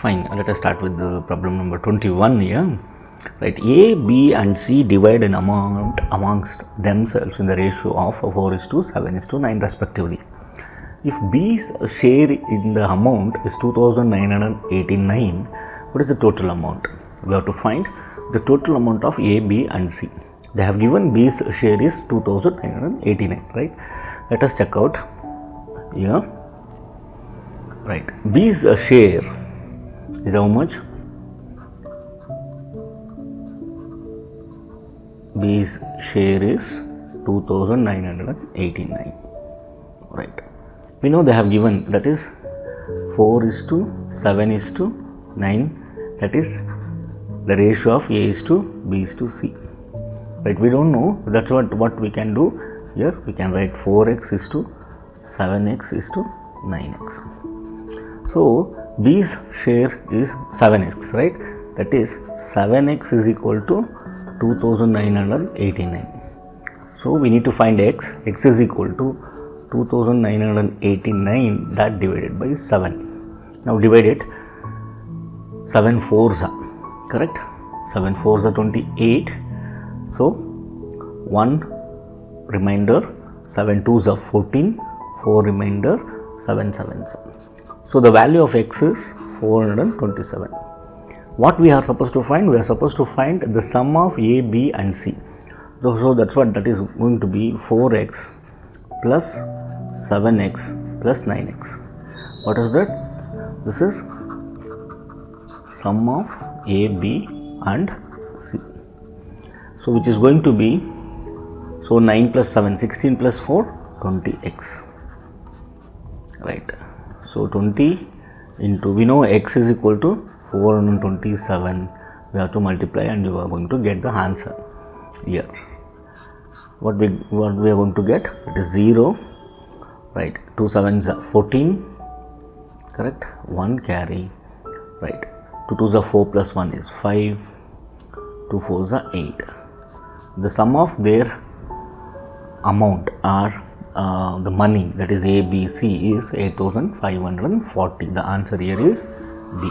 Fine, let us start with the problem number 21 here. Right, A, B and C divide an amount amongst themselves in the ratio of 4:7:9 respectively. If B's share in the amount is 2,989, what is the total amount? We have to find the total amount of A, B and C. They have given B's share is 2,989, right? Let us check out here. Right, B's share is how much? B's share is 2,989, right? We know they have given that is 4:7:9, that is the ratio of A is to B is to C, right? We don't know, that's what we can do here. We can write 4x is to 7x is to 9x. So B's share is 7x, right? That is 7x is equal to 2,989. So we need to find x. X is equal to 2,989 that divided by 7. Now divide it. 7 4s are correct. 7 4s are 28. So 1 remainder, 7 2s are 14, 4 remainder, 7 7s. So the value of x is 427. What we are supposed to find? We are supposed to find the sum of A, B and C. So that's what that is going to be 4x plus 7x plus 9x. What is that? This is sum of A, B and C. So which is going to be, so 9 plus 7, 16 plus 4, 20x, right? So 20 into, we know x is equal to 427, we have to multiply and you are going to get the answer here. What we are going to get, it is 0, right? 2 7s are 14, correct? 1 carry, right? 2 2s are 4 plus 1 is 5, 2 4s are 8. The sum of their amount are the money, that is A, B, C, is 8,540. The answer here is D.